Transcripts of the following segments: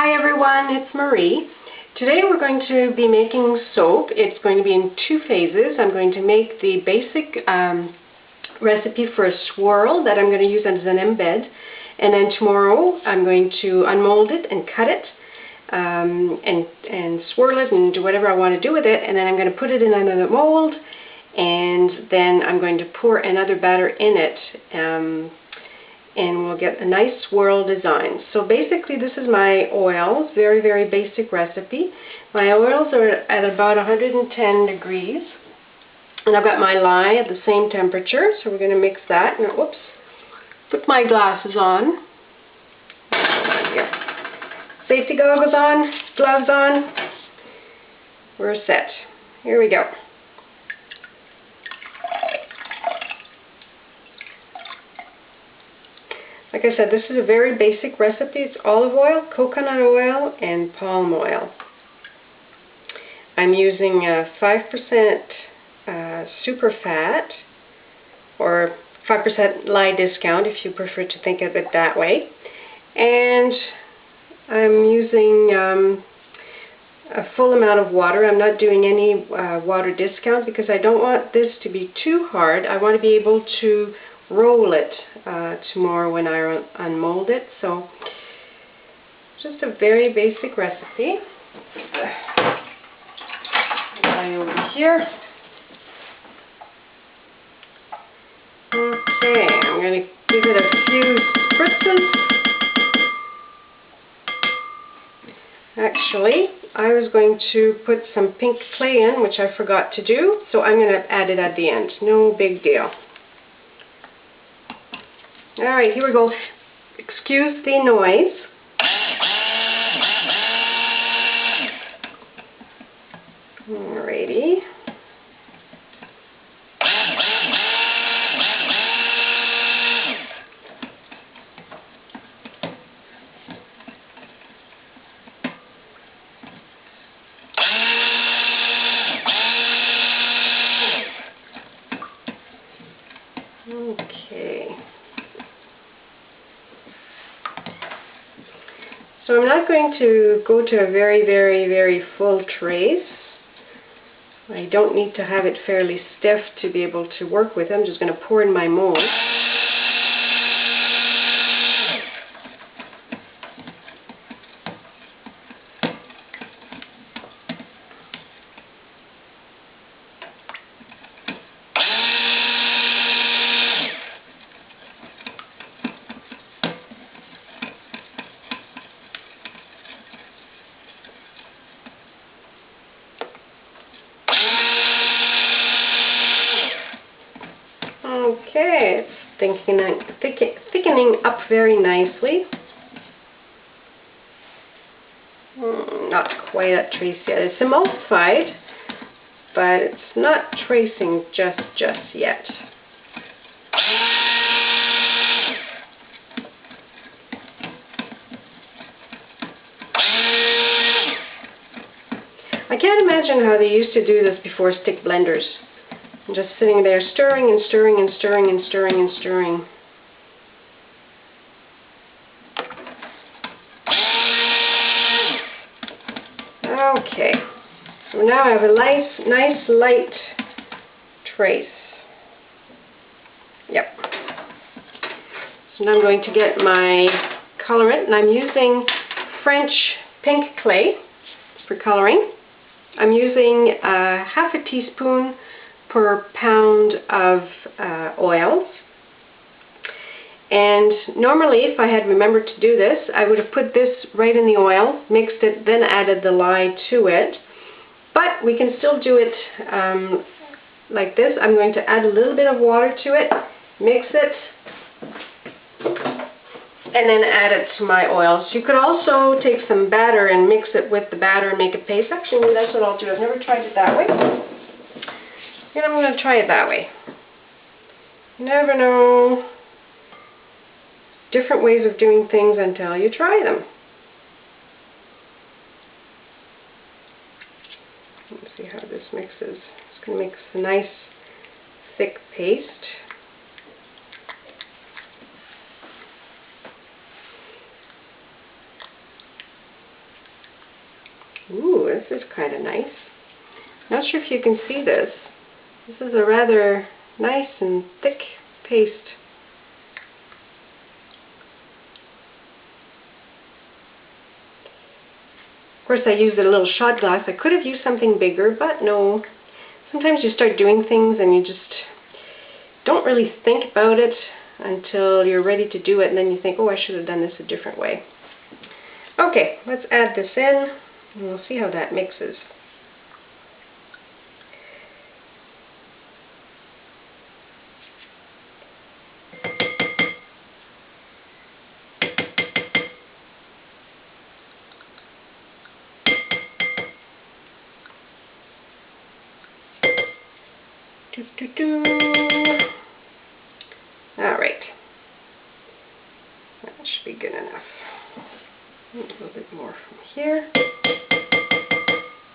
Hi everyone, it's Marie. Today we're going to be making soap. It's going to be in two phases. I'm going to make the basic recipe for a swirl that I'm going to use as an embed, and then tomorrow I'm going to unmold it and cut it and swirl it and do whatever I want to do with it, and then I'm going to put it in another mold, and then I'm going to pour another batter in it. And we'll get a nice swirl design. So basically this is my oils, very basic recipe. My oils are at about 110 degrees, and I've got my lye at the same temperature, so we're going to mix that. And whoops, put my glasses on. Here. Safety goggles on, gloves on. We're set. Here we go. Like I said, this is a very basic recipe. It's olive oil, coconut oil, and palm oil. I'm using 5% super fat, or 5% lye discount if you prefer to think of it that way. And I'm using a full amount of water. I'm not doing any water discount because I don't want this to be too hard. I want to be able to roll it tomorrow when I unmold it. So just a very basic recipe. Over here. Okay, I'm going to give it a few spritzes. Actually, I was going to put some pink clay in, which I forgot to do, so I'm going to add it at the end. No big deal. Alright, here we go. Excuse the noise. Alrighty. Okay. So I'm not going to go to a very full trace. I don't need to have it fairly stiff to be able to work with. I'm just going to pour in my mold. Okay, it's thickening up very nicely. Not quite at trace yet. It's emulsified, but it's not tracing just yet. I can't imagine how they used to do this before stick blenders. Just sitting there stirring and stirring and stirring and stirring and stirring. Okay, so now I have a nice light trace. Yep. So now I'm going to get my colorant, and I'm using French pink clay for coloring. I'm using half a teaspoon per pound of oils. And normally, if I had remembered to do this, I would have put this right in the oil, mixed it, then added the lye to it. But we can still do it like this. I'm going to add a little bit of water to it, mix it, and then add it to my oils. You could also take some batter and mix it with the batter and make a paste. Actually, that's what I'll do. I've never tried it that way. And I'm going to try it that way. You never know different ways of doing things until you try them. Let's see how this mixes. It's going to make a nice thick paste. Ooh, this is kind of nice. Not sure if you can see this. This is a rather nice and thick paste. Of course, I used a little shot glass. I could have used something bigger, but no. Sometimes you start doing things and you just don't really think about it until you're ready to do it, and then you think, oh, I should have done this a different way. Okay, let's add this in, and we'll see how that mixes. All right, that should be good enough. A little bit more from here.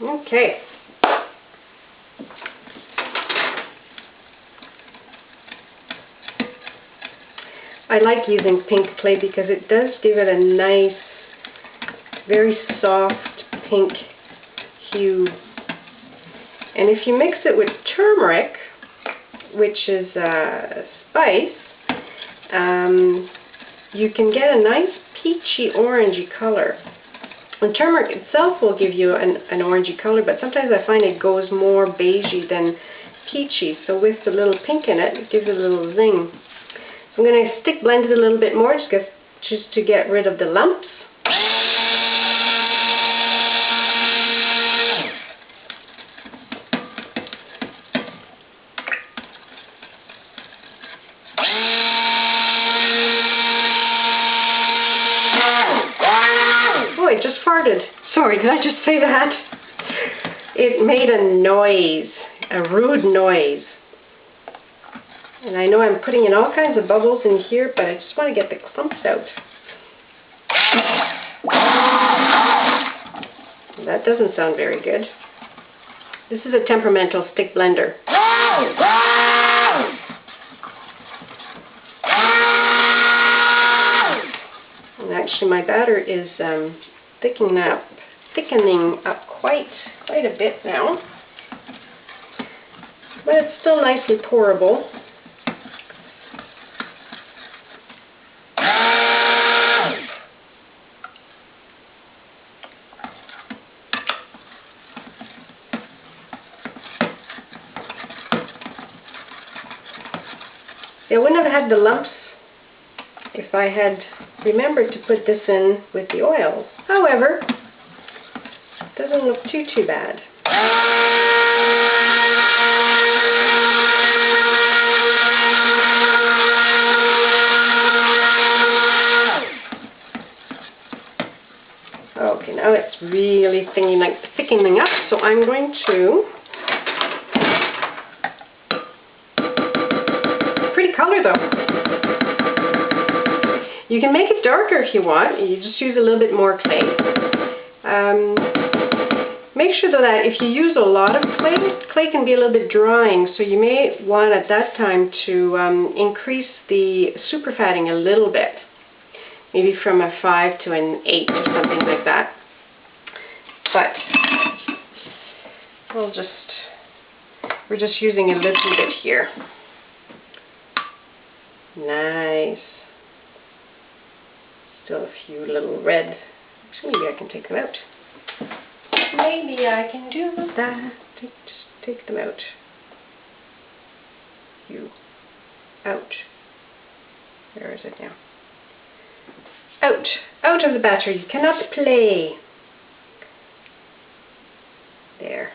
Okay. I like using pink clay because it does give it a nice, very soft pink hue. And if you mix it with turmeric, which is a spice, you can get a nice peachy orangey color. And turmeric itself will give you an orangey color, but sometimes I find it goes more beigey than peachy. So with the little pink in it, it gives it a little zing. So I'm going to stick blend it a little bit more just to get rid of the lumps. It just farted. Sorry, did I just say that? It made a noise, a rude noise. And I know I'm putting in all kinds of bubbles in here, but I just want to get the clumps out. That doesn't sound very good. This is a temperamental stick blender. And actually my batter is thickening up quite a bit now, but it's still nicely pourable. I wouldn't have had the lumps if I had remembered to put this in with the oils. However, it doesn't look too bad. Okay, now it's really thickening up, so I'm going to... Pretty color though. You can make it darker if you want. You just use a little bit more clay. Make sure though that if you use a lot of clay can be a little bit drying, so you may want at that time to increase the superfatting a little bit. Maybe from a 5 to an 8 or something like that. But we're just using a little bit here. Nice. Still a few little red. Actually, maybe I can take them out. Maybe I can do that. Just take them out. You. Out. Where is it now? Out. Out of the batter. You cannot play. There.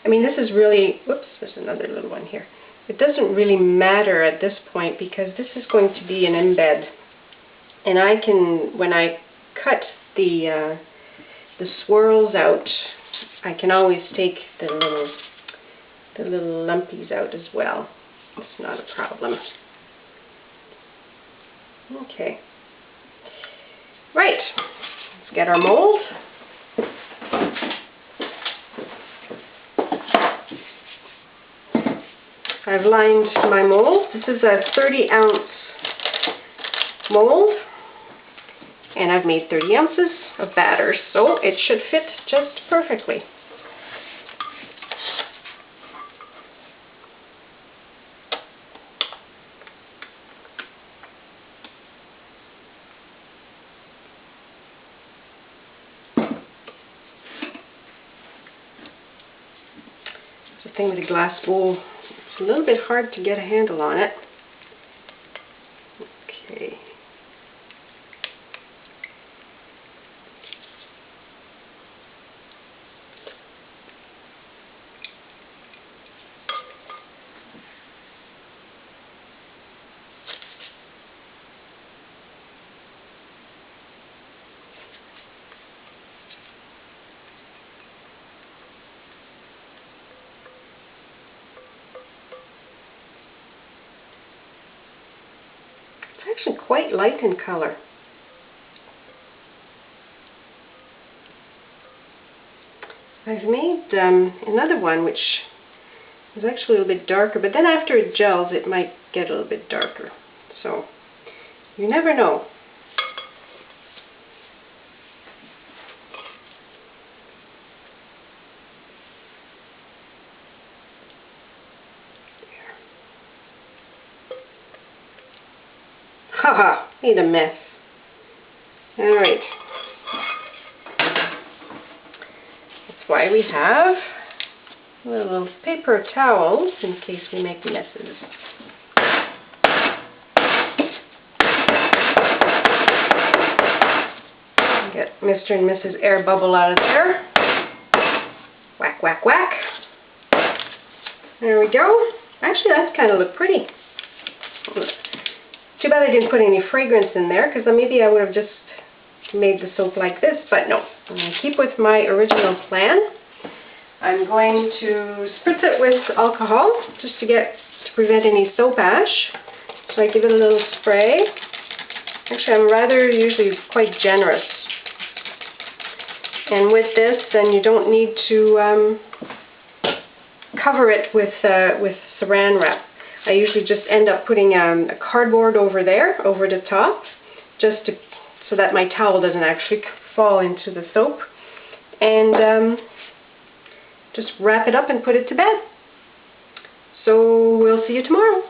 I mean, this is really... Whoops, there's another little one here. It doesn't really matter at this point because this is going to be an embed. And I can, when I cut the swirls out, I can always take the little lumpies out as well. It's not a problem. Okay. Right. Let's get our mold. I've lined my mold. This is a 30-ounce mold. And I've made 30 ounces of batter, so it should fit just perfectly. The thing with a glass bowl, it's a little bit hard to get a handle on it. Okay. It's actually quite light in color. I've made another one which is actually a little bit darker, but then after it gels it might get a little bit darker. So you never know. Haha, made a mess. Alright. That's why we have little paper towels in case we make messes. Get Mr. and Mrs. Air Bubble out of there. Whack, whack, whack. There we go. Actually, that's kind of look pretty. Too bad I didn't put any fragrance in there, because maybe I would have just made the soap like this, but no. I'm going to keep with my original plan. I'm going to spritz it with alcohol just to prevent any soap ash. So I give it a little spray. Actually, I'm rather usually quite generous. And with this, then you don't need to cover it with saran wrap. I usually just end up putting a cardboard over there, over the top, so that my towel doesn't actually fall into the soap. And just wrap it up and put it to bed. So we'll see you tomorrow.